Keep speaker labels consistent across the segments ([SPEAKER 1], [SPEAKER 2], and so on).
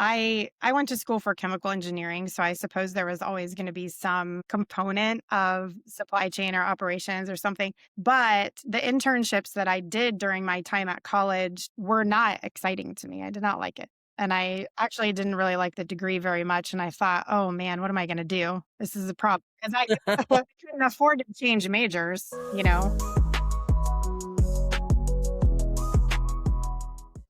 [SPEAKER 1] I went to school for chemical engineering, so I suppose there was always going to be some component of supply chain or operations or something. But the internships that I did during my time at college were not exciting to me. I did not like it. And I actually didn't really like the degree very much. And I thought, oh man, what am I going to do? This is a problem. Because I couldn't afford to change majors.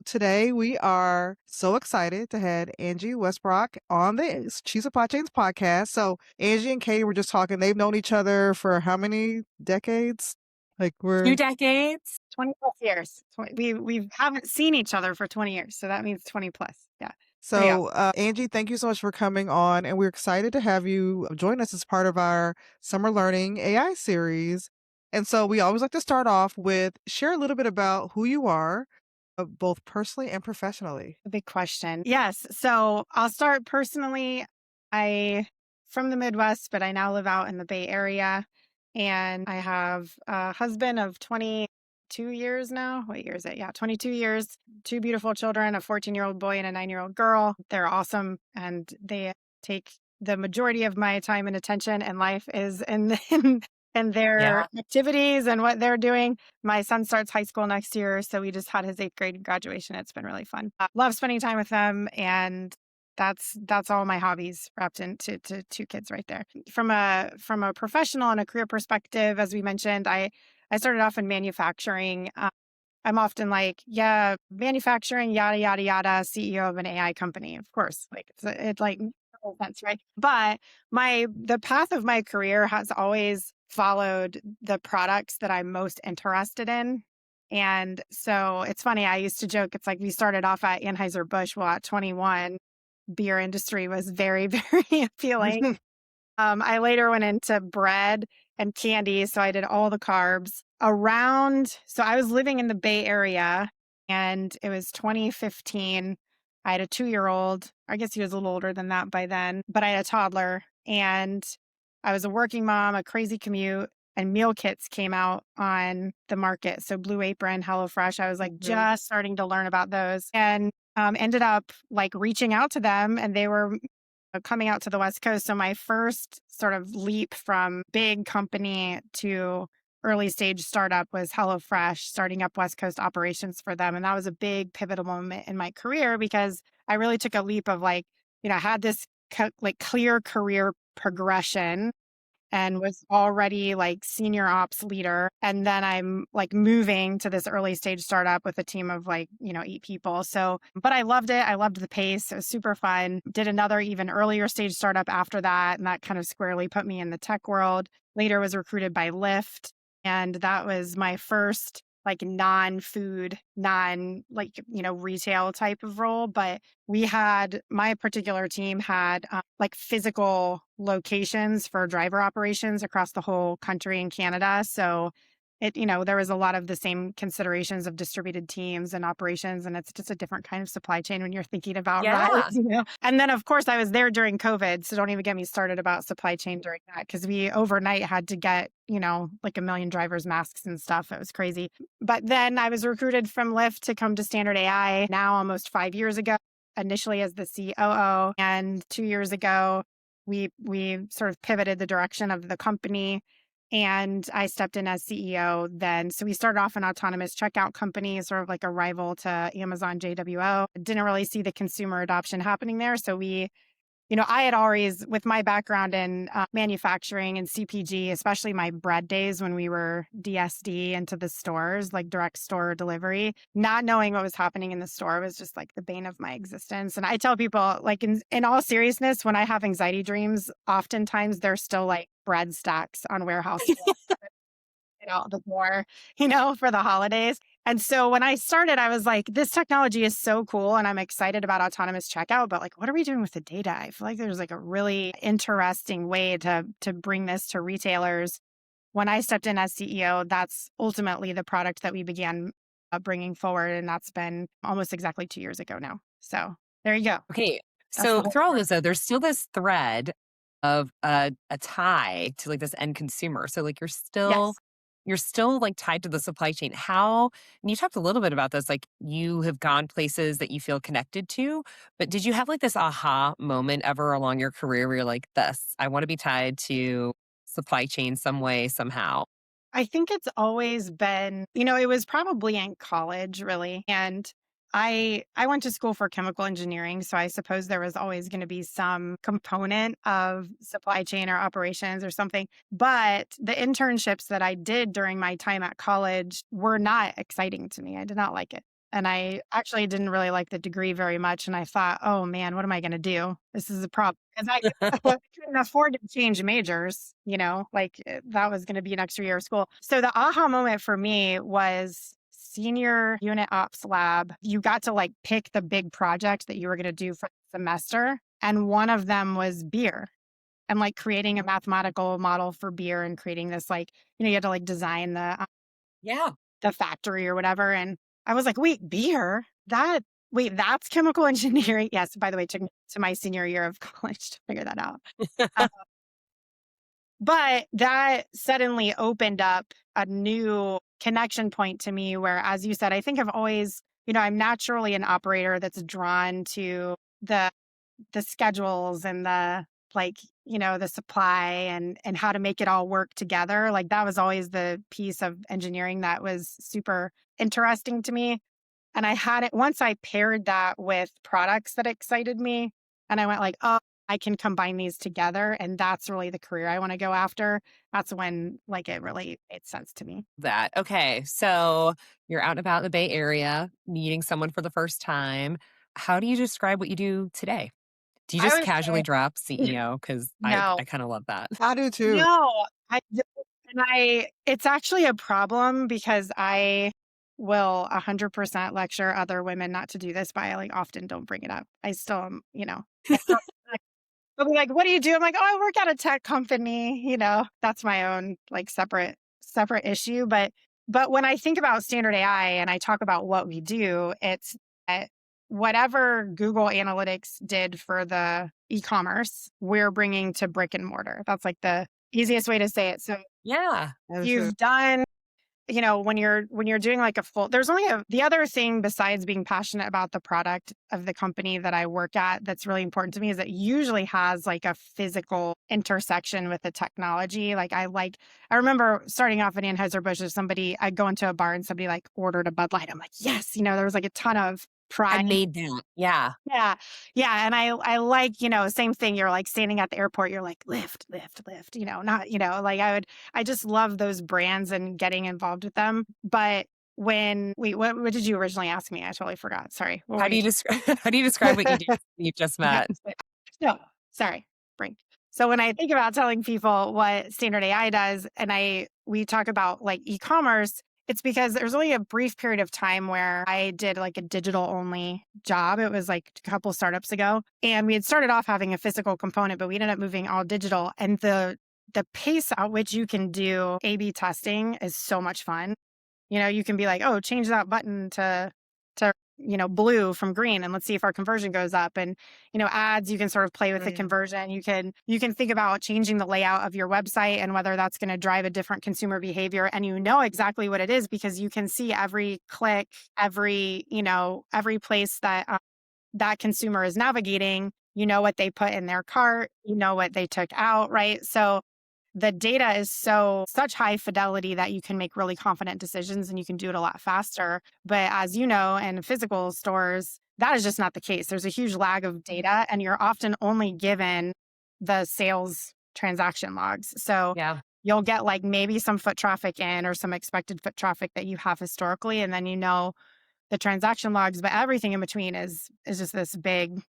[SPEAKER 2] Today, we are so excited to have Angie Westbrock on the She Supply Chains podcast. So, Angie and Katie were just talking. They've known each other for how many decades? Like,
[SPEAKER 3] Two
[SPEAKER 2] we're
[SPEAKER 3] decades.
[SPEAKER 1] 20 plus years. We haven't seen each other for 20 years. So that means 20 plus. Yeah. Pretty
[SPEAKER 2] so, Angie, thank you so much for coming on. And we're excited to have you join us as part of our Summer Learning AI series. And so, we always like to start off with share a little bit about who you are, both personally and professionally.
[SPEAKER 1] a big question. Yes. So I'll start personally. I from the Midwest, but I now live out in the Bay Area. And I have a husband of 22 years now. What year is it? Yeah, 22 years. Two beautiful children, a 14-year-old boy and a 9-year-old girl. They're awesome. And they take the majority of my time and attention, and life is in their
[SPEAKER 3] Yeah.
[SPEAKER 1] activities and what they're doing. My son starts high school next year, so we just had his 8th grade graduation. It's been really fun. Love spending time with them, and that's all my hobbies wrapped into two kids right there. From a professional and a career perspective, as we mentioned, I started off in manufacturing. I'm often like, yeah, manufacturing, yada yada yada, CEO of an AI company, of course. Like it's like no offense, right? But the path of my career has always followed the products that I'm most interested in. And so it's funny, I used to joke, it's like we started off at Anheuser-Busch. Well, at 21, beer industry was very, very appealing. I later went into bread and candy. So I did all the carbs around. So I was living in the Bay Area, and it was 2015. I had a 2-year-old. I guess he was a little older than that by then, but I had a toddler, and I was a working mom, a crazy commute, and meal kits came out on the market. So Blue Apron, HelloFresh, I was like
[SPEAKER 2] Mhm.
[SPEAKER 1] just starting to learn about those, and ended up like reaching out to them, and they were coming out to the West Coast. So my first sort of leap from big company to early stage startup was HelloFresh, starting up West Coast operations for them. And that was a big pivotal moment in my career because I really took a leap of like, I had this like clear career progression and was already like senior ops leader. And then I'm like moving to this early stage startup with a team of like, 8 people. So, but I loved it. I loved the pace. It was super fun. Did another even earlier stage startup after that. And that kind of squarely put me in the tech world. Later was recruited by Lyft. And that was my first like non-food, retail type of role. But my particular team had like physical locations for driver operations across the whole country in Canada. So there was a lot of the same considerations of distributed teams and operations. And it's just a different kind of supply chain when you're thinking about
[SPEAKER 3] Yeah.
[SPEAKER 1] rides. And then, of course, I was there during COVID. So don't even get me started about supply chain during that, because we overnight had to get, like 1 million drivers masks and stuff. It was crazy. But then I was recruited from Lyft to come to Standard AI now almost 5 years ago, initially as the COO. And 2 years ago, we sort of pivoted the direction of the company, and I stepped in as CEO then. So we started off an autonomous checkout company, sort of like a rival to Amazon JWO. Didn't really see the consumer adoption happening there. So I had always, with my background in manufacturing and CPG, especially my bread days when we were DSD into the stores, like direct store delivery, not knowing what was happening in the store was just like the bane of my existence. And I tell people, like in all seriousness, when I have anxiety dreams, oftentimes they're still like bread stacks on warehouse the more, for the holidays. And so when I started, I was like, this technology is so cool and I'm excited about autonomous checkout, but like, what are we doing with the data? I feel like there's like a really interesting way to bring this to retailers. When I stepped in as CEO, that's ultimately the product that we began bringing forward. And that's been almost exactly 2 years ago now. So there you go.
[SPEAKER 3] Okay.
[SPEAKER 1] That's the
[SPEAKER 3] So
[SPEAKER 1] whole
[SPEAKER 3] through all
[SPEAKER 1] story.
[SPEAKER 3] this, though, there's still this thread of a tie to like this end consumer. So like you're still
[SPEAKER 1] Yes.
[SPEAKER 3] you're still like tied to the supply chain. And you talked a little bit about this, like you have gone places that you feel connected to, but did you have like this aha moment ever along your career where you're like, this, I want to be tied to supply chain some way, somehow?
[SPEAKER 1] I think it's always been, it was probably in college really. And I went to school for chemical engineering, so I suppose there was always going to be some component of supply chain or operations or something. But the internships that I did during my time at college were not exciting to me. I did not like it. And I actually didn't really like the degree very much. And I thought, oh man, what am I going to do? This is a problem. Because I couldn't afford to change majors, that was going to be an extra year of school. So the aha moment for me was senior unit ops lab. You got to like pick the big project that you were going to do for the semester. And one of them was beer and like creating a mathematical model for beer and creating this like, you had to like design
[SPEAKER 3] Yeah.
[SPEAKER 1] the factory or whatever. And I was like, wait, beer? Wait, that's chemical engineering. Yes, by the way, it took me to my senior year of college to figure that out. Uh, but that suddenly opened up a new connection point to me where, as you said, I think I've always, I'm naturally an operator that's drawn to the schedules and the like, the supply and how to make it all work together. Like that was always the piece of engineering that was super interesting to me. And I had it once I paired that with products that excited me and I went like, "Oh, I can combine these together and that's really the career I want to go after." That's when like it really made sense to me.
[SPEAKER 3] That. Okay. So you're out and about in the Bay Area, meeting someone for the first time. How do you describe what you do today? Do you
[SPEAKER 1] I
[SPEAKER 3] just
[SPEAKER 1] would
[SPEAKER 3] casually drop
[SPEAKER 1] say
[SPEAKER 3] CEO? Because I
[SPEAKER 1] no.
[SPEAKER 3] kind of love that.
[SPEAKER 2] I do too.
[SPEAKER 1] No, I don't, and it's actually a problem because I will 100% lecture other women not to do this, but I, like, often don't bring it up. I still am, I still like they'll be like, "What do you do?" I'm like, "Oh, I work at a tech company," That's my own, like, separate issue, but when I think about standard AI and I talk about what we do, it's that whatever Google Analytics did for the e-commerce, we're bringing to brick and mortar. That's, like, the easiest way to say it. So,
[SPEAKER 3] Yeah.
[SPEAKER 2] I do too.
[SPEAKER 1] you've done when you're doing like a full there's only the other thing besides being passionate about the product of the company that I work at that's really important to me is it usually has like a physical intersection with the technology. I remember starting off at Anheuser-Busch, if somebody I'd go into a bar and somebody like ordered a Bud Light. I'm like, yes, there was like a ton of
[SPEAKER 3] I
[SPEAKER 1] pride.
[SPEAKER 3] made that. Yeah.
[SPEAKER 1] Yeah. Yeah, and I like, same thing, you're, like, standing at the airport, you're like, "Lift, lift, lift," not like, I just love those brands and getting involved with them, but what did you originally ask me? I totally forgot, sorry. What were
[SPEAKER 3] How do
[SPEAKER 1] you
[SPEAKER 3] you describe how do you describe what you do you just
[SPEAKER 1] Okay.
[SPEAKER 3] met?
[SPEAKER 1] No, sorry, brain. So when I think about telling people what standard AI does and we talk about like e-commerce, it's because there's only a brief period of time where I did like a digital only job. It was like a couple startups ago. And we had started off having a physical component, but we ended up moving all digital. And the pace at which you can do A/B testing is so much fun. You can be like, "Oh, change that button to blue from green and let's see if our conversion goes up." And, ads, you can sort of play with the
[SPEAKER 2] Mm.
[SPEAKER 1] conversion. You can think about changing the layout of your website and whether that's going to drive a different consumer behavior. And you know exactly what it is because you can see every click, every place that consumer is navigating. You know what they put in their cart, you know what they took out, right? So the data is such high fidelity that you can make really confident decisions and you can do it a lot faster. But as you know, in physical stores, that is just not the case. There's a huge lag of data and you're often only given the sales transaction logs. So
[SPEAKER 3] Yeah.
[SPEAKER 1] you'll get like maybe some foot traffic in or some expected foot traffic that you have historically. And then the transaction logs, but everything in between is just this big,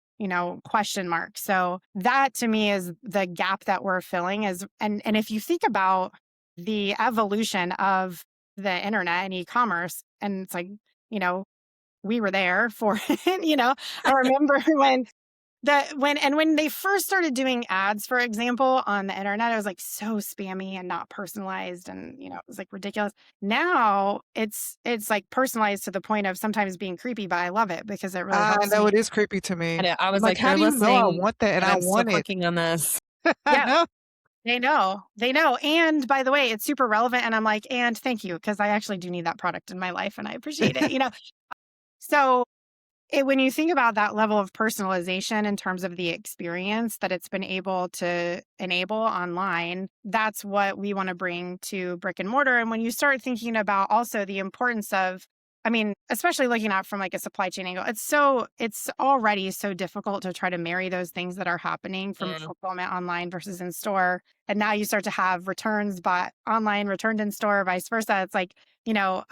[SPEAKER 1] question mark. So that to me is the gap that we're filling is and if you think about the evolution of the internet and e-commerce, and it's like, you know, we were there for it, I remember when they first started doing ads, for example, on the internet, it was like so spammy and not personalized and, it was like ridiculous. Now it's like personalized to the point of sometimes being creepy, but I love it because it really
[SPEAKER 2] I
[SPEAKER 1] helps
[SPEAKER 2] know
[SPEAKER 1] me.
[SPEAKER 2] it is creepy to
[SPEAKER 3] I
[SPEAKER 2] me.
[SPEAKER 3] know. I
[SPEAKER 2] I'm
[SPEAKER 3] was
[SPEAKER 2] like,
[SPEAKER 3] like,
[SPEAKER 2] "How
[SPEAKER 3] they're
[SPEAKER 2] do you know I
[SPEAKER 3] listening,
[SPEAKER 2] want that and
[SPEAKER 3] and
[SPEAKER 2] I
[SPEAKER 3] I'm still
[SPEAKER 2] want it?"
[SPEAKER 3] clicking on this.
[SPEAKER 2] I
[SPEAKER 1] Yeah.
[SPEAKER 2] know.
[SPEAKER 1] They know. And by the way, it's super relevant. And I'm like, and thank you, because I actually do need that product in my life and I appreciate it, you know? So when you think about that level of personalization in terms of the experience that it's been able to enable online, that's what we want to bring to brick and mortar. And when you start thinking about also the importance of, I mean, especially looking at from like a supply chain angle, it's already so difficult to try to marry those things that are happening from
[SPEAKER 3] Mm.
[SPEAKER 1] fulfillment online versus in store. And now you start to have returns bought online, returned in store, vice versa. It's like, you know,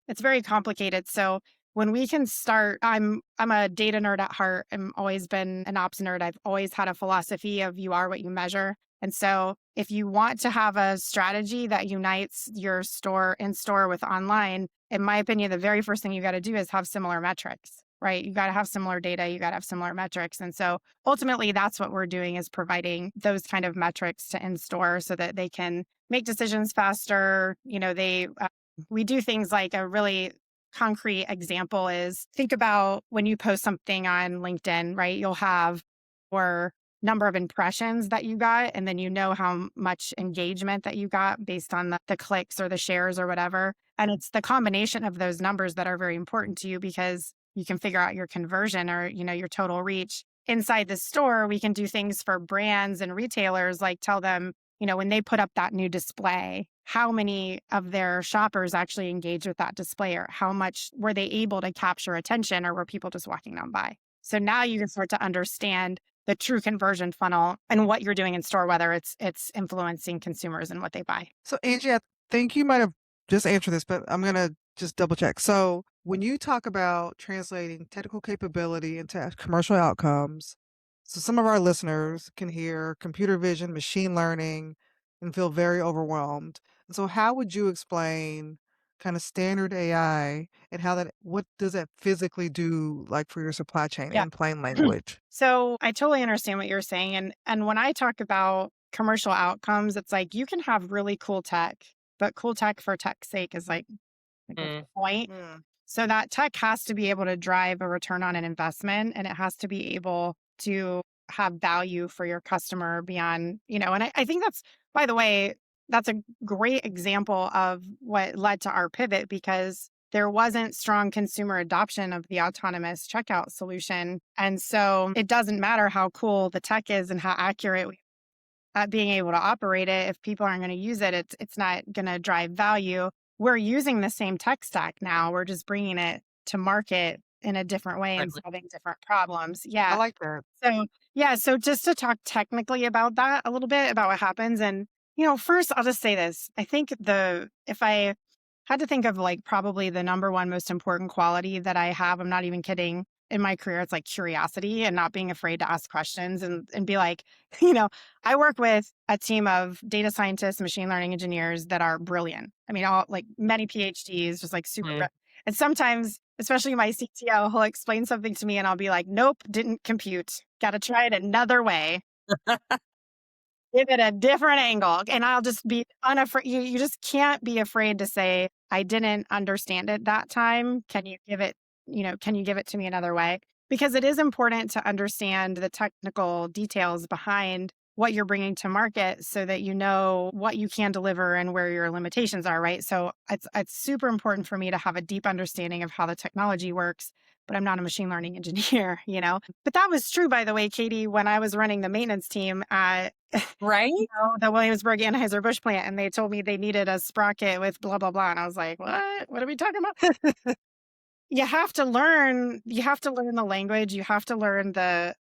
[SPEAKER 1] it's very complicated. So when we can start, I'm a data nerd at heart. I'm always been an ops nerd. I've always had a philosophy of you are what you measure. And so if you want to have a strategy that unites your store in store with online, in my opinion, the very first thing you got to do is have similar metrics, right? You got to have similar data, you got to have similar metrics. And so ultimately that's what we're doing is providing those kind of metrics to in store so that they can make decisions faster. You know, we do things like a really concrete example is think about when you post something on LinkedIn, right? You'll have or number of impressions that you got, and then you know how much engagement that you got based on the clicks or the shares or whatever. And it's the combination of those numbers that are very important to you because you can figure out your conversion or, you know, your total reach. Inside the store, we can do things for brands and retailers like tell them, you know, when they put up that new display, how many of their shoppers actually engage with that display or how much were they able to capture attention or were people just walking on by? So now you can start to understand the true conversion funnel and what you're doing in store, whether it's influencing consumers and what they buy.
[SPEAKER 2] So, Angie, I think you might have just answered this, but I'm going to just double check. So, when you talk about translating technical capability into commercial outcomes, so some of our listeners can hear computer vision, machine learning, and feel very overwhelmed. And so, how would you explain kind of standard AI and what does that physically do, like for your supply chain
[SPEAKER 1] Yeah.
[SPEAKER 2] in plain language?
[SPEAKER 1] So I totally understand what you're saying. And when I talk about commercial outcomes, it's like you can have really cool tech, but cool tech for tech's sake is like what's
[SPEAKER 3] Mm.
[SPEAKER 1] the point?
[SPEAKER 2] Mm.
[SPEAKER 1] So that tech has to be able to drive a return on an investment and it has to be able to have value for your customer beyond, you know, and I think that's, by the way, that's a great example of what led to our pivot because there wasn't strong consumer adoption of the autonomous checkout solution. And so it doesn't matter how cool the tech is and how accurate we at being able to operate it. If people aren't going to use it, it's not going to drive value. We're using the same tech stack now. We're just bringing it to market in a different way and
[SPEAKER 3] Right.
[SPEAKER 1] solving different problems.
[SPEAKER 2] I
[SPEAKER 1] Yeah.
[SPEAKER 2] like that.
[SPEAKER 1] So, yeah. So, just to talk technically about that a little bit about what happens. And, you know, first, I'll just say this. I think if I had to think of like probably the number one most important quality that I have, I'm not even kidding. In my career, it's like curiosity and not being afraid to ask questions and be like, you know, I work with a team of data scientists, machine learning engineers that are brilliant. I mean, all like many PhDs, just like super.
[SPEAKER 3] Mm.
[SPEAKER 1] And sometimes, especially my CTO, he'll explain something to me and I'll be like, nope, didn't compute. Got to try it another way. Give it a different angle. And I'll just be unafraid. You just can't be afraid to say, I didn't understand it that time. Can you give it, you know, can you give it to me another way? Because it is important to understand the technical details behind what you're bringing to market so that you know what you can deliver and where your limitations are, right? So it's super important for me to have a deep understanding of how the technology works, but I'm not a machine learning engineer, you know. But that was true, by the way, Katie, when I was running the maintenance team at
[SPEAKER 3] Right?
[SPEAKER 1] the Williamsburg Anheuser-Busch plant, and they told me they needed a sprocket with blah, blah, blah, and I was like, "What? What are we talking about?" You have to learn the language, you have to learn the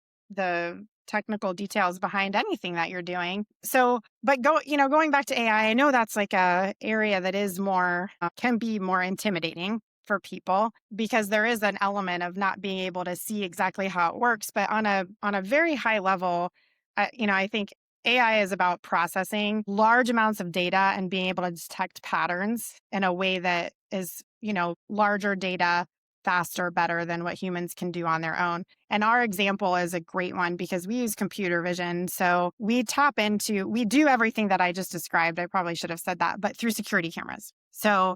[SPEAKER 1] technical details behind anything that you're doing. So, but going back to AI, I know that's like a area that is more can be more intimidating for people because there is an element of not being able to see exactly how it works, but on a very high level, I think AI is about processing large amounts of data and being able to detect patterns in a way that is, you know, larger data faster, better than what humans can do on their own. And our example is a great one because we use computer vision. So we do everything that I just described. I probably should have said that, but through security cameras. So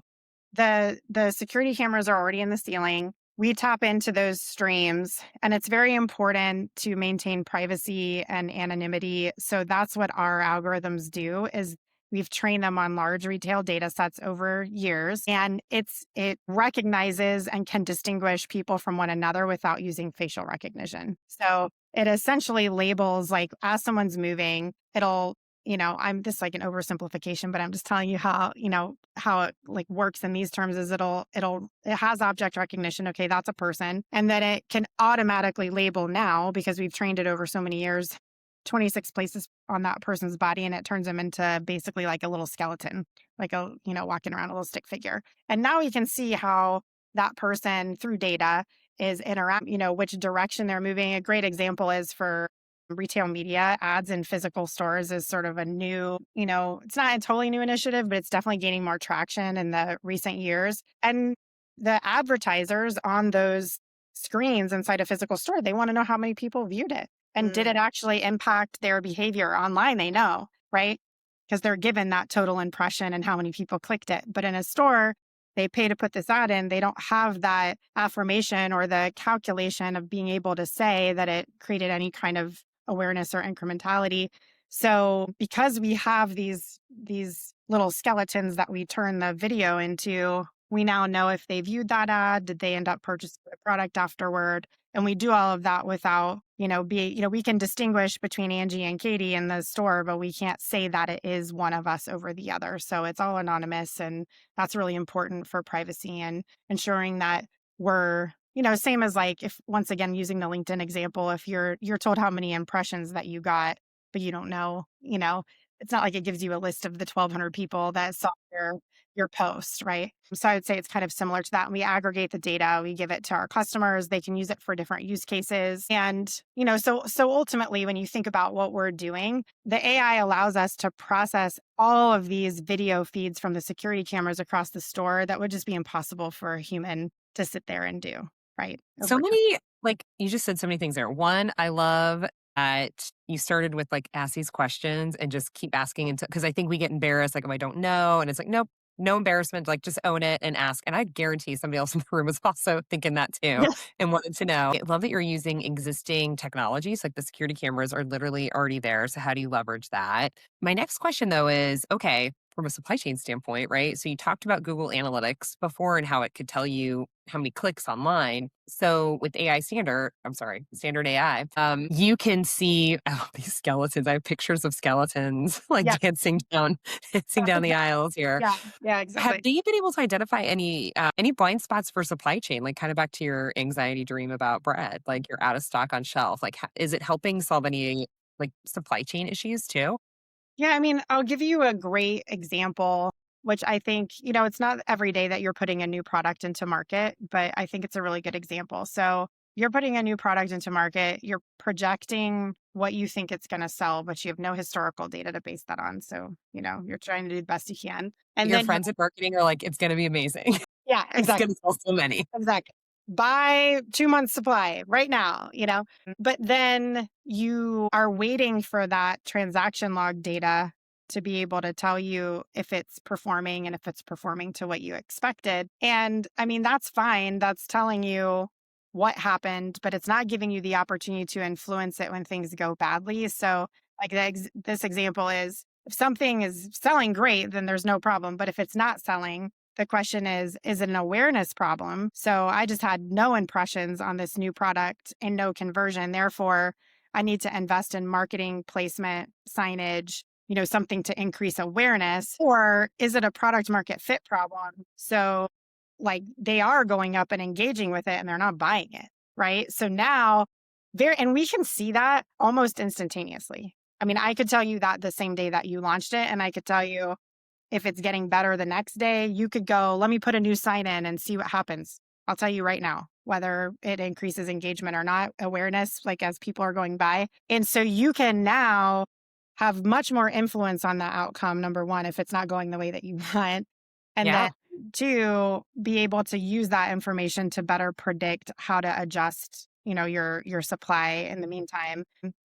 [SPEAKER 1] the security cameras are already in the ceiling. we tap into those streams, and it's very important to maintain privacy and anonymity. So that's what our algorithms do is we've trained them on large retail data sets over years, and it recognizes and can distinguish people from one another without using facial recognition. So it essentially labels, like, as someone's moving, it'll, I'm this like an oversimplification, but I'm just telling you how, how it like works in these terms is it has object recognition. Okay, that's a person. And then it can automatically label now, because we've trained it over so many years, 26 places on that person's body, and it turns them into basically like a little skeleton, like a, walking around, a little stick figure. And now we can see how that person through data is which direction they're moving. A great example is for retail media ads in physical stores is sort of a new, it's not a totally new initiative, but it's definitely gaining more traction in the recent years. And the advertisers on those screens inside a physical store, they want to know how many people viewed it. And did
[SPEAKER 2] Mm,
[SPEAKER 1] it actually impact their behavior online? They know, right? Because they're given that total impression and how many people clicked it. But in a store, they pay to put this ad in. They don't have that affirmation or the calculation of being able to say that it created any kind of awareness or incrementality. So because we have these little skeletons that we turn the video into, we now know if they viewed that ad, did they end up purchasing the product afterward? And we do all of that without, we can distinguish between Angie and Katie in the store, but we can't say that it is one of us over the other. So it's all anonymous. And that's really important for privacy and ensuring that we're, same as like if once again using the LinkedIn example, if you're told how many impressions that you got, but you don't know, it's not like it gives you a list of the 1,200 people that saw your post, right? So I would say it's kind of similar to that. We aggregate the data, we give it to our customers, they can use it for different use cases. And, so ultimately when you think about what we're doing, the AI allows us to process all of these video feeds from the security cameras across the store that would just be impossible for a human to sit there and do, right?
[SPEAKER 3] So
[SPEAKER 1] Over time.
[SPEAKER 3] many, like you just said so many things there. One, I love that you started with like ask these questions and just keep asking until because I think we get embarrassed, like, oh, I don't know. And it's like, nope, no embarrassment. Like just own it and ask. And I guarantee somebody else in the room was also thinking that too
[SPEAKER 1] Yes.
[SPEAKER 3] and wanted to know. I love that you're using existing technologies, like the security cameras are literally already there. So how do you leverage that? My next question though is okay, from a supply chain standpoint, right? So you talked about Google Analytics before and how it could tell you how many clicks online. So with standard AI, you can see these skeletons. I have pictures of skeletons like
[SPEAKER 1] Yeah.
[SPEAKER 3] dancing down the aisles here.
[SPEAKER 1] Yeah. Yeah.
[SPEAKER 3] Have
[SPEAKER 1] Exactly.
[SPEAKER 3] they been able to identify any blind spots for supply chain? Like kind of back to your anxiety dream about bread, like you're out of stock on shelf. Like, is it helping solve any like supply chain issues too?
[SPEAKER 1] Yeah, I mean, I'll give you a great example, which I think, it's not every day that you're putting a new product into market, but I think it's a really good example. So you're putting a new product into market, you're projecting what you think it's going to sell, but you have no historical data to base that on. So, you're trying to do the best you can. And
[SPEAKER 3] Your
[SPEAKER 1] then,
[SPEAKER 3] friends in marketing are like, it's going to be amazing.
[SPEAKER 1] yeah,
[SPEAKER 3] It's going
[SPEAKER 1] exactly.
[SPEAKER 3] to sell so many.
[SPEAKER 1] Exactly. Buy 2 months supply right now, but then you are waiting for that transaction log data to be able to tell you if it's performing and if it's performing to what you expected. And I mean, that's fine. That's telling you what happened, but it's not giving you the opportunity to influence it when things go badly. So, like this example is if something is selling great, then there's no problem. But if it's not selling, the question is it an awareness problem? So I just had no impressions on this new product and no conversion. Therefore, I need to invest in marketing, placement, signage, something to increase awareness. Or is it a product market fit problem? So, like, they are going up and engaging with it and they're not buying it. Right. So now, and we can see that almost instantaneously. I mean, I could tell you that the same day that you launched it, and I could tell you if it's getting better the next day. You could go, let me put a new sign in and see what happens. I'll tell you right now whether it increases engagement or not, awareness, like as people are going by. And so you can now have much more influence on the outcome, number one, if it's not going the way that you want. And then
[SPEAKER 3] Yeah.
[SPEAKER 1] two, be able to use that information to better predict how to adjust, your supply in the meantime.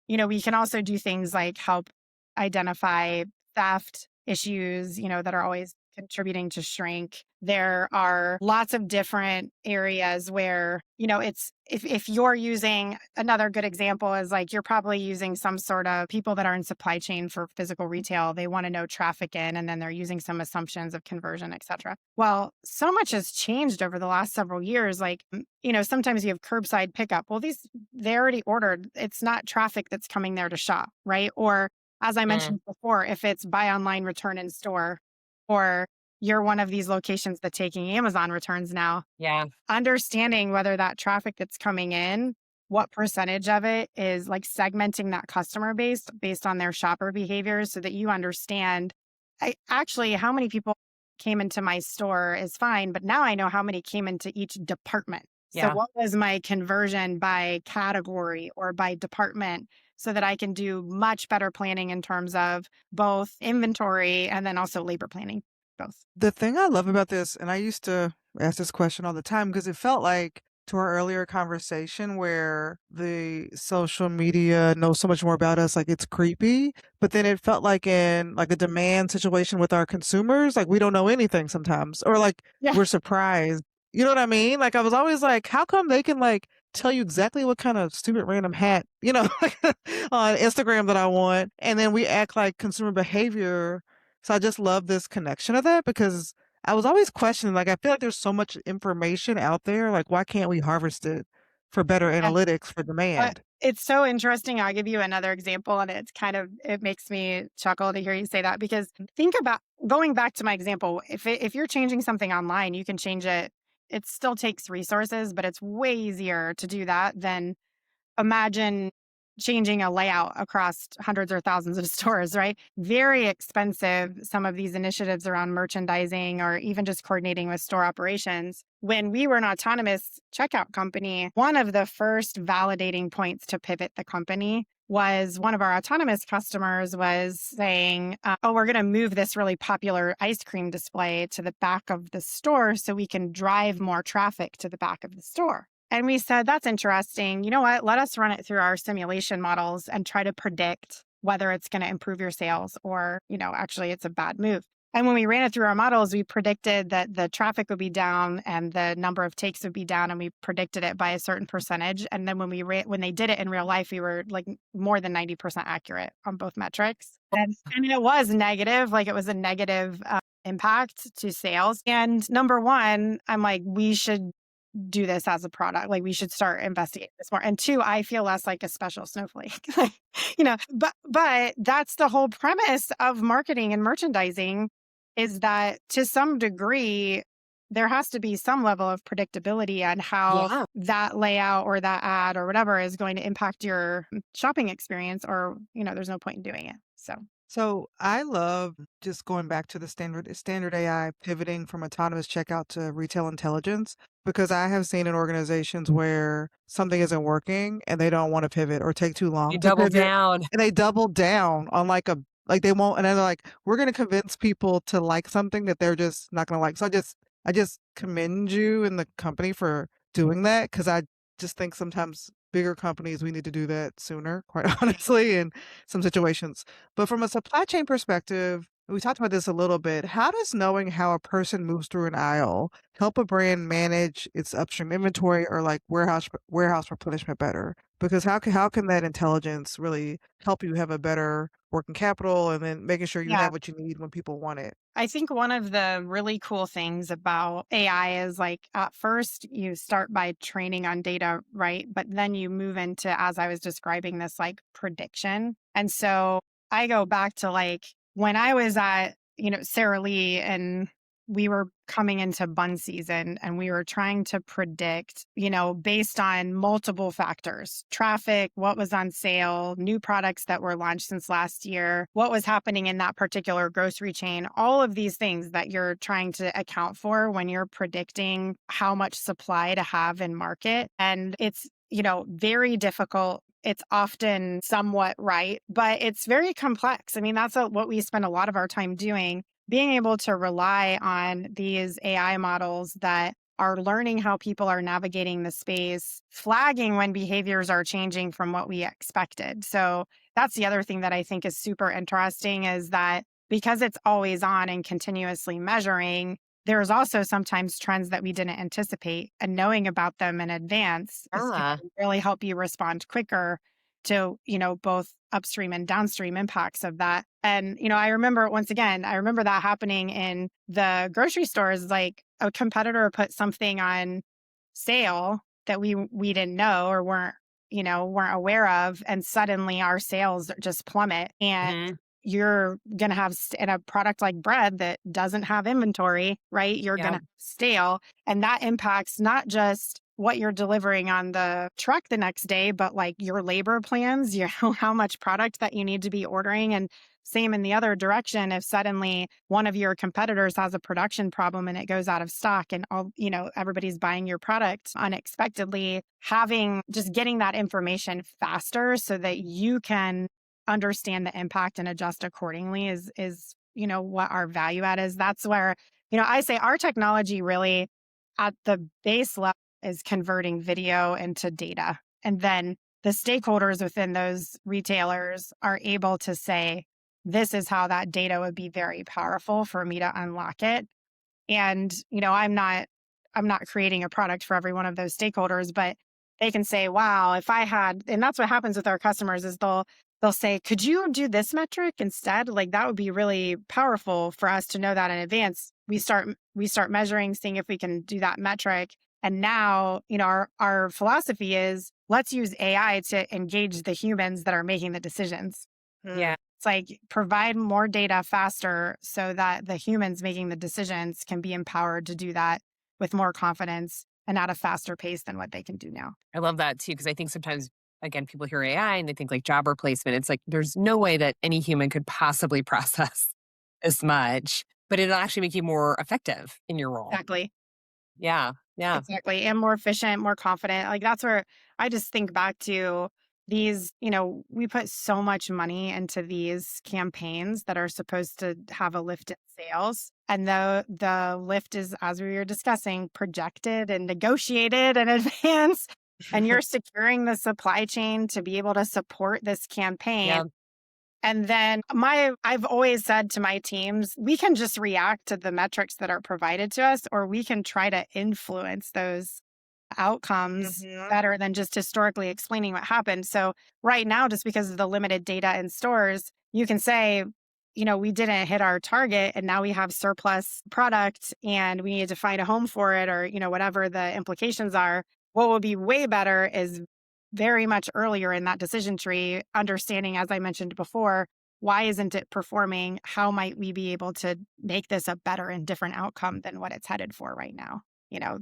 [SPEAKER 1] We can also do things like help identify theft issues, that are always contributing to shrink. There are lots of different areas where, it's if you're using another good example is like you're probably using some sort of people that are in supply chain for physical retail. They want to know traffic in, and then they're using some assumptions of conversion, et cetera. Well, so much has changed over the last several years. Like, sometimes you have curbside pickup. Well, they already ordered. It's not traffic that's coming there to shop, right? Or as I
[SPEAKER 3] Mm,
[SPEAKER 1] mentioned before, if it's buy online, return in store, or you're one of these locations that's taking Amazon returns now,
[SPEAKER 3] yeah.
[SPEAKER 1] understanding whether that traffic that's coming in, what percentage of it is like segmenting that customer base based on their shopper behaviors so that you understand actually how many people came into my store is fine, but now I know how many came into each department. So,
[SPEAKER 3] Yeah.
[SPEAKER 1] what was my conversion by category or by department so that I can do much better planning in terms of both inventory and then also labor planning, both.
[SPEAKER 2] The thing I love about this, and I used to ask this question all the time because it felt like to our earlier conversation where the social media knows so much more about us, like it's creepy. But then it felt like in like a demand situation with our consumers, like we don't know anything sometimes, or like
[SPEAKER 1] Yeah.
[SPEAKER 2] we're surprised. You know what I mean? Like I was always like, how come they can like tell you exactly what kind of stupid random hat, on Instagram that I want, and then we act like consumer behavior, so I just love this connection of that because I was always questioning, like, I feel like there's so much information out there. Like, why can't we harvest it for better analytics for demand?
[SPEAKER 1] It's so interesting. I'll give you another example, and it makes me chuckle to hear you say that because think about going back to my example. If you're changing something online, you can change it. It still takes resources, but it's way easier to do that than imagine changing a layout across hundreds or thousands of stores, right? Very expensive, some of these initiatives around merchandising or even just coordinating with store operations. When we were an autonomous checkout company, one of the first validating points to pivot the company was one of our autonomous customers was saying, oh, we're going to move this really popular ice cream display to the back of the store so we can drive more traffic to the back of the store. And we said, that's interesting. You know what? Let us run it through our simulation models and try to predict whether it's going to improve your sales or, actually it's a bad move. And when we ran it through our models, we predicted that the traffic would be down and the number of takes would be down, and we predicted it by a certain percentage. And then when they did it in real life, we were like more than 90% accurate on both metrics. And it was negative, like it was a negative impact to sales. And number one, I'm like, we should do this as a product. Like we should start investigating this more. And two, I feel less like a special snowflake. But that's the whole premise of marketing and merchandising is that to some degree there has to be some level of predictability on how
[SPEAKER 3] Yeah.
[SPEAKER 1] that layout or that ad or whatever is going to impact your shopping experience or, there's no point in doing it. So,
[SPEAKER 2] So I love just going back to the standard AI pivoting from autonomous checkout to retail intelligence because I have seen in organizations where something isn't working and they don't want to pivot or take too
[SPEAKER 3] You
[SPEAKER 2] long to
[SPEAKER 3] double
[SPEAKER 2] pivot
[SPEAKER 3] down.
[SPEAKER 2] and they double down on like they won't, and then they're like, we're gonna convince people to like something that they're just not gonna like. So I just commend you and the company for doing that because I just think sometimes bigger companies we need to do that sooner, quite honestly, in some situations. But from a supply chain perspective, we talked about this a little bit. How does knowing how a person moves through an aisle help a brand manage its upstream inventory or like warehouse replenishment better? Because how can that intelligence really help you have a better working capital and then making sure you
[SPEAKER 1] yeah.
[SPEAKER 2] have what you need when people want it?
[SPEAKER 1] I think one of the really cool things about AI is like at first you start by training on data, right? But then you move into, as I was describing, this like prediction. And so I go back to like when I was at, Sara Lee and we were coming into bun season and we were trying to predict, based on multiple factors, traffic, what was on sale, new products that were launched since last year, what was happening in that particular grocery chain, all of these things that you're trying to account for when you're predicting how much supply to have in market. And it's, very difficult. It's often somewhat right, but it's very complex. I mean, that's what we spend a lot of our time doing, being able to rely on these AI models that are learning how people are navigating the space, flagging when behaviors are changing from what we expected. So that's the other thing that I think is super interesting is that because it's always on and continuously measuring, there's also sometimes trends that we didn't anticipate. And knowing about them in advance is going
[SPEAKER 3] Ah.
[SPEAKER 1] to really help you respond quicker to, both upstream and downstream impacts of that. And, I remember once again, I remember that happening in the grocery stores. Like a competitor put something on sale that we didn't know or weren't aware of, and suddenly our sales just plummet. And
[SPEAKER 3] Hmm.
[SPEAKER 1] you're gonna have in a product like bread that doesn't have inventory, right? You're
[SPEAKER 3] Yeah.
[SPEAKER 1] gonna stale, and that impacts not just what you're delivering on the truck the next day, but like your labor plans, how much product that you need to be ordering. And same in the other direction, if suddenly one of your competitors has a production problem and it goes out of stock and everybody's buying your product unexpectedly, getting that information faster so that you can understand the impact and adjust accordingly is what our value add is. That's where I say our technology really at the base level is converting video into data, and then the stakeholders within those retailers are able to say, this is how that data would be very powerful for me to unlock it. And, I'm not creating a product for every one of those stakeholders, but they can say, wow, if I had, and that's what happens with our customers is they'll say, could you do this metric instead? Like that would be really powerful for us to know that in advance. We start measuring, seeing if we can do that metric. And now, our philosophy is let's use AI to engage the humans that are making the decisions.
[SPEAKER 3] Yeah.
[SPEAKER 1] It's like provide more data faster so that the humans making the decisions can be empowered to do that with more confidence and at a faster pace than what they can do now.
[SPEAKER 3] I love that too, because I think sometimes, again, people hear AI and they think like job replacement. It's like there's no way that any human could possibly process as much, but it'll actually make you more effective in your role.
[SPEAKER 1] Exactly.
[SPEAKER 3] Yeah. Yeah.
[SPEAKER 1] Exactly. And more efficient, more confident. Like that's where I just think back to these, we put so much money into these campaigns that are supposed to have a lift in sales. And the lift is, as we were discussing, projected and negotiated in advance. And you're securing the supply chain to be able to support this campaign.
[SPEAKER 3] Yeah.
[SPEAKER 1] And then I've always said to my teams, we can just react to the metrics that are provided to us, or we can try to influence those outcomes
[SPEAKER 2] Mhm.
[SPEAKER 1] better than just historically explaining what happened. So right now, just because of the limited data in stores, you can say, we didn't hit our target and now we have surplus product and we need to find a home for it, or, whatever the implications are. What would be way better is very much earlier in that decision tree, understanding, as I mentioned before, why isn't it performing? How might we be able to make this a better and different outcome than what it's headed for right now?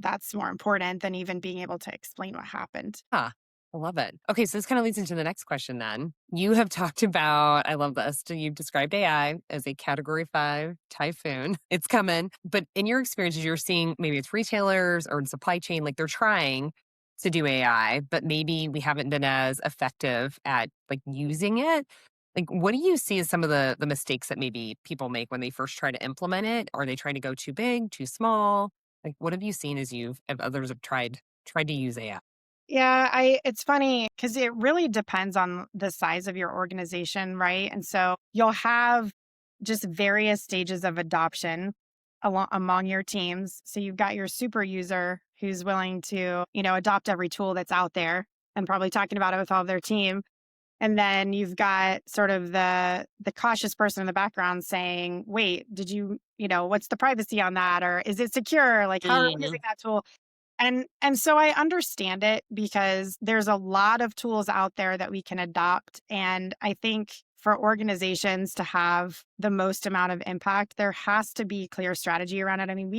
[SPEAKER 1] That's more important than even being able to explain what happened.
[SPEAKER 3] Huh. I love it. Okay, so this kind of leads into the next question then. You have talked about, I love this. So you've described AI as a category 5 typhoon. It's coming. But in your experiences, you're seeing maybe it's retailers or in supply chain, like they're trying to do AI, but maybe we haven't been as effective at like using it. Like, what do you see as some of the mistakes that maybe people make when they first try to implement it? Are they trying to go too big, too small? Like, what have you seen as if others have tried to use AI?
[SPEAKER 1] Yeah, it's funny because it really depends on the size of your organization, right? And so you'll have just various stages of adoption among your teams. So you've got your super user who's willing to, adopt every tool that's out there and probably talking about it with all of their team. And then you've got sort of the cautious person in the background saying, "Wait, did what's the privacy on that, or is it secure? Like how are we using
[SPEAKER 3] Mhm.
[SPEAKER 1] that tool?" And so I understand it because there's a lot of tools out there that we can adopt. And I think for organizations to have the most amount of impact, there has to be clear strategy around it. I mean,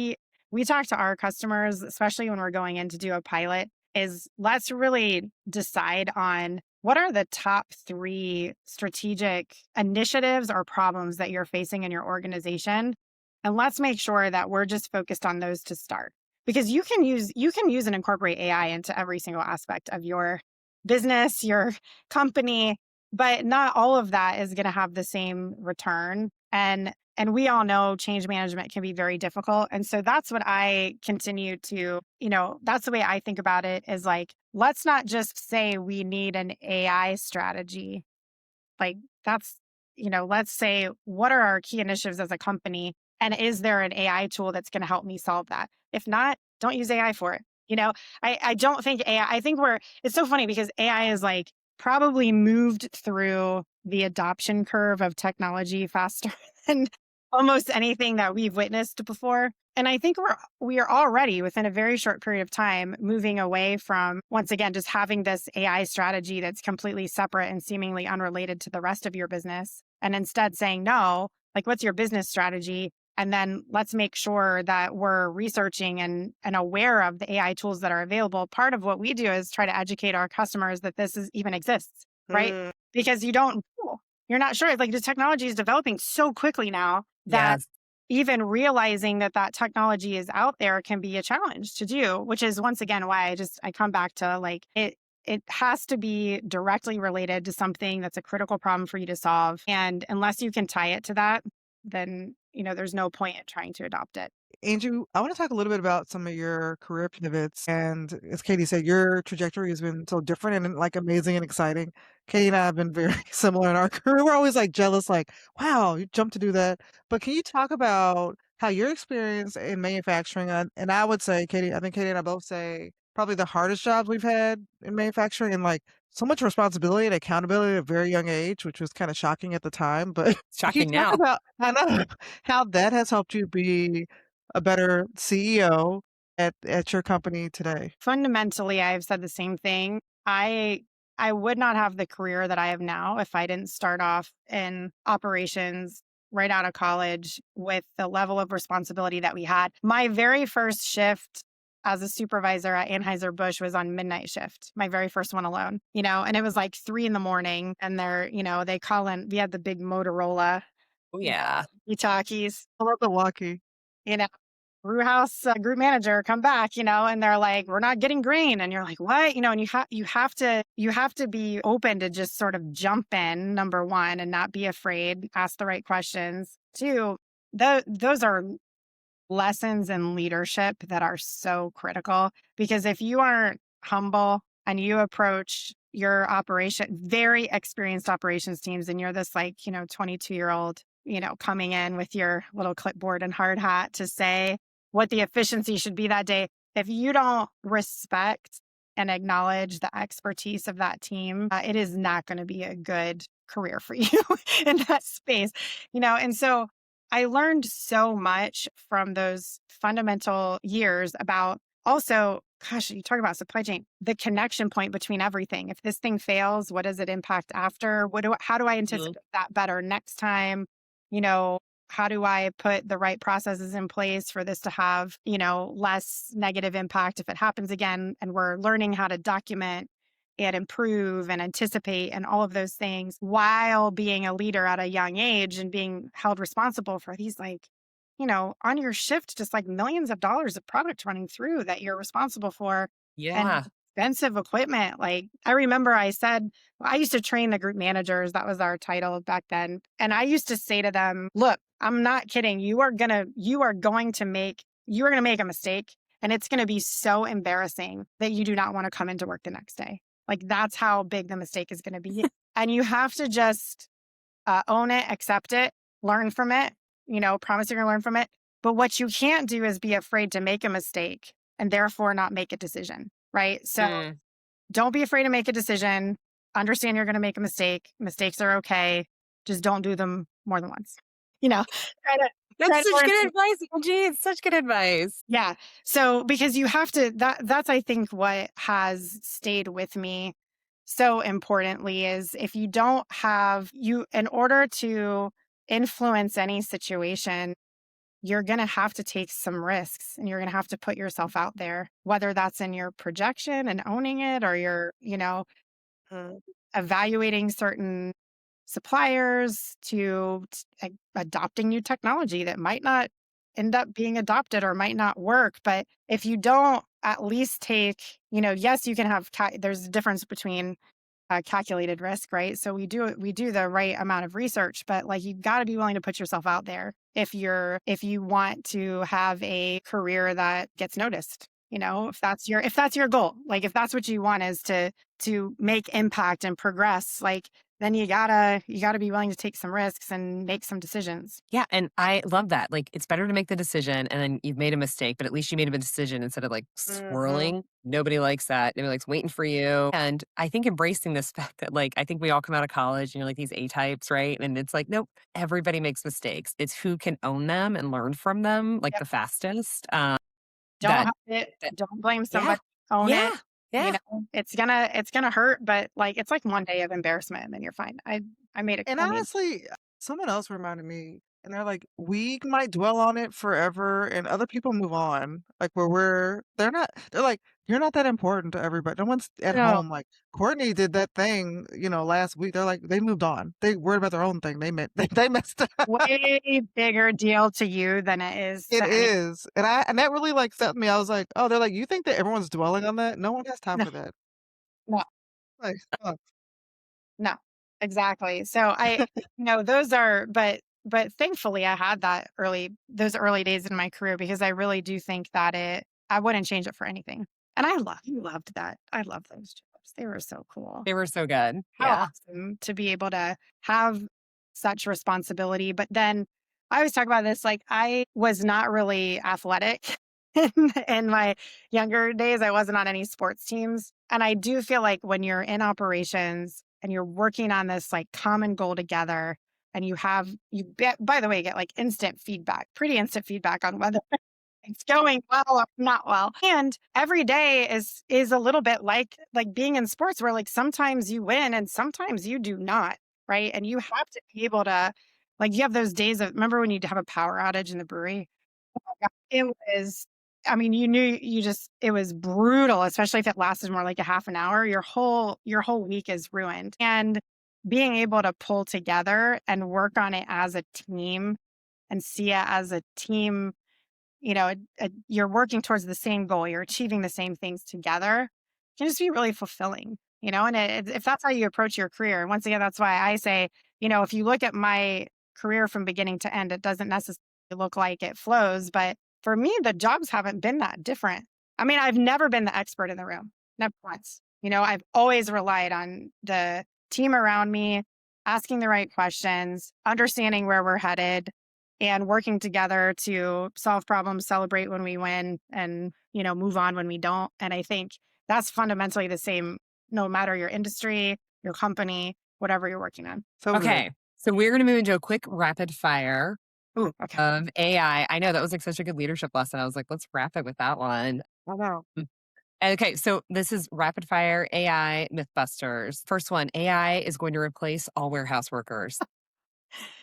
[SPEAKER 1] we talk to our customers, especially when we're going in to do a pilot, is let's really decide on what are the top 3 strategic initiatives or problems that you're facing in your organization. And let's make sure that we're just focused on those to start, because you can use and incorporate AI into every single aspect of your business, your company, but not all of that is going to have the same return. And we all know change management can be very difficult. And so that's what I continue to, that's the way I think about it is like, let's not just say we need an AI strategy. Like that's let's say, what are our key initiatives as a company? And is there an AI tool that's going to help me solve that? If not, don't use AI for it. I don't think AI, I think it's so funny because AI is like probably moved through the adoption curve of technology faster than almost anything that we've witnessed before. And I think we are already within a very short period of time moving away from, once again, just having this AI strategy that's completely separate and seemingly unrelated to the rest of your business. And instead saying, no, like, what's your business strategy? And then let's make sure that we're researching and aware of the AI tools that are available. Part of what we do is try to educate our customers that even exists, right?
[SPEAKER 2] Mm,
[SPEAKER 1] Because you're not sure. It's like the technology is developing so quickly now that
[SPEAKER 3] Yes.
[SPEAKER 1] even realizing that that technology is out there can be a challenge to do, which is once again why I come back to, like, it has to be directly related to something that's a critical problem for you to solve. And unless you can tie it to that, then there's no point in trying to adopt it.
[SPEAKER 2] Angie, I want to talk a little bit about some of your career pivots. And as Katie said, your trajectory has been so different and like amazing and exciting. Katie and I have been very similar in our career. We're always like jealous, like, wow, you jumped to do that. But can you talk about how your experience in manufacturing, and I would say, Katie, I think Katie and I both say probably the hardest jobs we've had in manufacturing, and like so much responsibility and accountability at a very young age, which was kind of shocking at the time. But can you
[SPEAKER 3] Shocking
[SPEAKER 2] talk
[SPEAKER 3] now.
[SPEAKER 2] about, I know, how that has helped you be a better CEO at your company today?
[SPEAKER 1] Fundamentally, I've said the same thing. I would not have the career that I have now if I didn't start off in operations right out of college with the level of responsibility that we had. My very first shift as a supervisor at Anheuser-Busch was on midnight shift, my very first one alone, and it was like 3 in the morning, and they call in, we had the big Motorola,
[SPEAKER 3] Oh,
[SPEAKER 1] you
[SPEAKER 3] yeah.
[SPEAKER 1] know, talkies,
[SPEAKER 2] I love Milwaukee.
[SPEAKER 1] you know, brew house group manager, come back, and they're like, we're not getting green. And you're like, what? And you have to be open to just sort of jump in, number one, and not be afraid, ask the right questions. Two, those are lessons in leadership that are so critical, because if you aren't humble and you approach your very experienced operations teams, and you're this, like, 22-year-old, coming in with your little clipboard and hard hat to say what the efficiency should be that day, if you don't respect and acknowledge the expertise of that team, it is not going to be a good career for you in that space. And so I learned so much from those fundamental years about, also, gosh, you talk about supply chain, the connection point between everything. If this thing fails, what does it impact after? How do I
[SPEAKER 3] Mhm.
[SPEAKER 1] anticipate that better next time? You know, how do I put the right processes in place for this to have, less negative impact if it happens again? And we're learning how to document and improve and anticipate and all of those things while being a leader at a young age and being held responsible for these, like, on your shift, just like millions of dollars of product running through that you're responsible for, and
[SPEAKER 3] Yeah.
[SPEAKER 1] expensive equipment. Like, I remember I used to train the group managers. That was our title back then. And I used to say to them, look, I'm not kidding. You are going to make a mistake, and it's going to be so embarrassing that you do not want to come into work the next day. Like, that's how big the mistake is going to be. And you have to just own it, accept it, learn from it, promise you're going to learn from it. But what you can't do is be afraid to make a mistake and therefore not make a decision, right? So
[SPEAKER 3] Mm.
[SPEAKER 1] don't be afraid to make a decision. Understand you're going to make a mistake. Mistakes are okay. Just don't do them more than once. You know, try to,
[SPEAKER 3] That's
[SPEAKER 1] try to
[SPEAKER 3] such
[SPEAKER 1] learn.
[SPEAKER 3] good advice, Angie. It's such good advice.
[SPEAKER 1] Yeah. So because you have to, that's, I think, what has stayed with me so importantly is, if you don't have you in order to influence any situation, you're going to have to take some risks, and you're going to have to put yourself out there, whether that's in your projection and owning it, or you're,
[SPEAKER 2] Mm.
[SPEAKER 1] evaluating certain suppliers, to adopting new technology that might not end up being adopted or might not work. But if you don't at least take, yes, you can have, there's a difference between calculated risk, right? So we do the right amount of research, but, like, you've got to be willing to put yourself out there if you want to have a career that gets noticed. If that's your goal, like, if that's what you want, is to make impact and progress, like, then you gotta be willing to take some risks and make some decisions.
[SPEAKER 3] Yeah, and I love that. Like, it's better to make the decision and then you've made a mistake, but at least you made a decision instead of like
[SPEAKER 2] Mhm.
[SPEAKER 3] swirling. Nobody likes that. Nobody likes waiting for you. And I think embracing this fact that, like, I think we all come out of college and you're like these A types, right? And it's like, nope, everybody makes mistakes. It's who can own them and learn from them like
[SPEAKER 1] Yep.
[SPEAKER 3] the fastest.
[SPEAKER 1] Don't
[SPEAKER 3] That,
[SPEAKER 1] hide it,
[SPEAKER 3] that,
[SPEAKER 1] don't blame
[SPEAKER 3] yeah,
[SPEAKER 1] somebody, own it.
[SPEAKER 3] yeah,
[SPEAKER 1] You
[SPEAKER 3] yeah.
[SPEAKER 1] know, it's gonna hurt, but, like, it's like one day of embarrassment, and then you're fine.
[SPEAKER 2] And
[SPEAKER 1] I made
[SPEAKER 2] honestly, someone else reminded me, and they're like, "We might dwell on it forever, and other people move on." Like, where they're like, "You're not that important to everybody." No one's at
[SPEAKER 1] no,
[SPEAKER 2] home like, "Courtney did that thing, last week." They're like, they moved on. They worried about their own thing. They messed up.
[SPEAKER 1] way bigger deal to you than it is
[SPEAKER 2] It
[SPEAKER 1] to any
[SPEAKER 2] is, and that really, like, set me. I was like, "Oh," they're like, "You think that everyone's dwelling on that? No one has time
[SPEAKER 1] no,
[SPEAKER 2] for that."
[SPEAKER 1] no.
[SPEAKER 2] Like, oh,
[SPEAKER 1] No, exactly. So but thankfully I had those early days in my career because I really do think that I wouldn't change it for anything. And loved that. I love those jobs. They were so cool.
[SPEAKER 3] They were so good.
[SPEAKER 1] How
[SPEAKER 3] Yeah.
[SPEAKER 1] awesome to be able to have such responsibility. But then I always talk about this, like I was not really athletic in my younger days. I wasn't on any sports teams. And I do feel like when you're in operations and you're working on this like common goal together and by the way, get like pretty instant feedback on whether it's going well or not well. And every day is a little bit like being in sports where like sometimes you win and sometimes you do not, right? And you have to be able to like you have those days of remember when you'd have a power outage in the brewery? Yeah, it was I mean, you knew you just it was brutal, especially if it lasted more like a half an hour. Your whole week is ruined. And being able to pull together and work on it as a team and see it as a team you're working towards the same goal, you're achieving the same things together, can just be really fulfilling, and if that's how you approach your career. And once again, that's why I say, if you look at my career from beginning to end, it doesn't necessarily look like it flows. But for me, the jobs haven't been that different. I mean, I've never been the expert in the room, never once. I've always relied on the team around me, asking the right questions, understanding where we're headed, and working together to solve problems, celebrate when we win, and move on when we don't. And I think that's fundamentally the same, no matter your industry, your company, whatever you're working on.
[SPEAKER 2] so good.
[SPEAKER 3] Okay. So we're going to move into a quick rapid fire
[SPEAKER 1] Ooh, okay.
[SPEAKER 3] of AI. I know that was like such a good leadership lesson. I was like, let's wrap it with that one.
[SPEAKER 1] I know.
[SPEAKER 3] Mm. Okay, so this is rapid fire AI Mythbusters. First one, AI is going to replace all warehouse workers.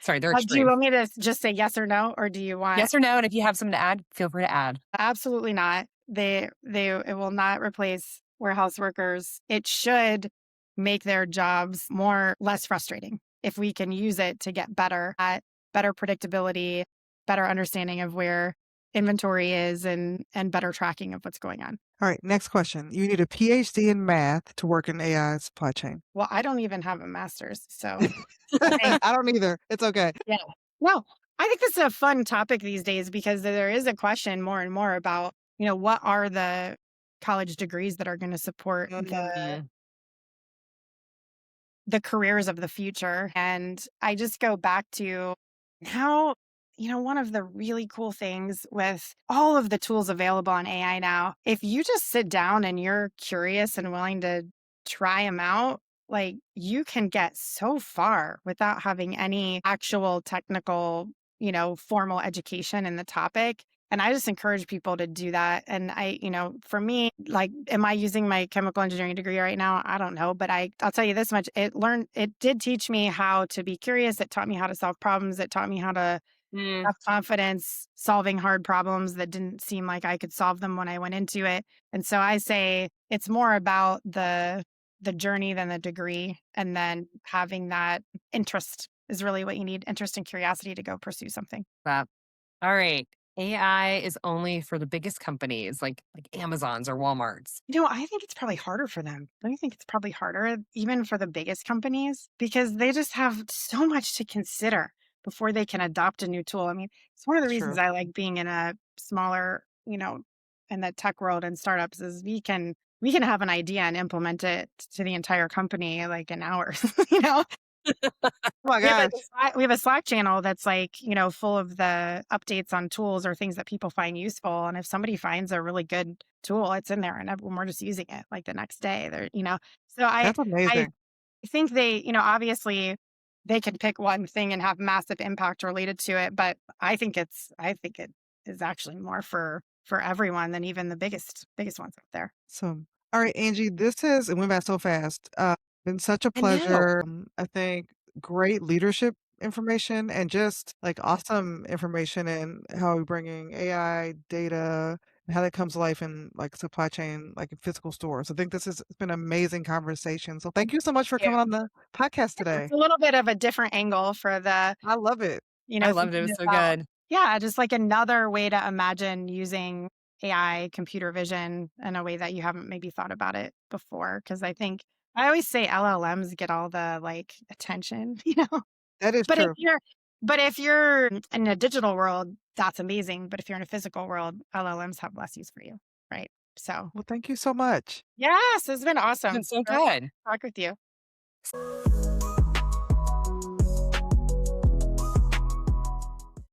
[SPEAKER 3] Sorry, they're
[SPEAKER 1] Do you
[SPEAKER 3] extreme.
[SPEAKER 1] want me to just say yes or no, or do you want?
[SPEAKER 3] Yes or no? And if you have something to add, feel free to add.
[SPEAKER 1] Absolutely not. It will not replace warehouse workers. It should make their jobs less frustrating if we can use it to get better at better predictability, better understanding of where inventory is and better tracking of what's going on.
[SPEAKER 2] All right, next question. You need a PhD in math to work in AI supply chain.
[SPEAKER 1] Well, I don't even have a master's, so I think
[SPEAKER 2] I don't either. It's okay.
[SPEAKER 1] yeah. No, I think this is a fun topic these days because there is a question more and more about, what are the college degrees that are going to support
[SPEAKER 2] Mhm.
[SPEAKER 1] the careers of the future. And I just go back to how, one of the really cool things with all of the tools available on AI now, if you just sit down and you're curious and willing to try them out, like you can get so far without having any actual technical, formal education in the topic. And I just encourage people to do that. And for me, like, am I using my chemical engineering degree right now? I don't know, but I'll tell you this much. It did teach me how to be curious. It taught me how to solve problems. It taught me how to
[SPEAKER 3] Mm,
[SPEAKER 1] have confidence solving hard problems that didn't seem like I could solve them when I went into it. And so I say it's more about the journey than the degree. And then having that interest is really what you need, interest and curiosity to go pursue something.
[SPEAKER 3] that. All right. AI is only for the biggest companies like Amazons or Walmarts.
[SPEAKER 1] I think it's probably harder for them. Don't you think it's probably harder even for the biggest companies because they just have so much to consider before they can adopt a new tool? I mean, it's one of the reasons
[SPEAKER 2] True.
[SPEAKER 1] I like being in a smaller, in the tech world and startups is we can we can have an idea and implement it to the entire company like in hours, you know?
[SPEAKER 2] Oh my
[SPEAKER 1] We have like
[SPEAKER 2] gosh.
[SPEAKER 1] we have a Slack channel that's like, full of the updates on tools or things that people find useful. And if somebody finds a really good tool, it's in there and we're just using it like the next day. So
[SPEAKER 2] That's
[SPEAKER 1] I
[SPEAKER 2] amazing.
[SPEAKER 1] think they, obviously they can pick one thing and have massive impact related to it, but I think it is actually more for everyone than even the biggest ones out there.
[SPEAKER 2] So, all right, Angie, this has it went by so fast. Been such a
[SPEAKER 3] I know.
[SPEAKER 2] pleasure. I think great leadership information and just like awesome information and how we're bringing AI data and how that comes to life in like supply chain, like in physical stores. I think this has been an amazing conversation. So thank you so much for
[SPEAKER 1] Yeah.
[SPEAKER 2] coming on the podcast
[SPEAKER 1] Yeah,
[SPEAKER 2] today.
[SPEAKER 1] it's a little bit of a different angle for the
[SPEAKER 2] I love it.
[SPEAKER 3] I loved it. It
[SPEAKER 1] thinking
[SPEAKER 3] was so
[SPEAKER 1] about
[SPEAKER 3] good.
[SPEAKER 1] yeah, just like another way to imagine using AI, computer vision in a way that you haven't maybe thought about it before. Because I always say LLMs get all the, like, attention,
[SPEAKER 2] That is
[SPEAKER 1] But if
[SPEAKER 2] true.
[SPEAKER 1] you're in a digital world, that's amazing, but if you're in a physical world, LLMs have less use for you, right? So,
[SPEAKER 2] Well, thank you so much.
[SPEAKER 1] yes, it's been awesome
[SPEAKER 3] It's so
[SPEAKER 1] to
[SPEAKER 3] good.
[SPEAKER 1] talk with you.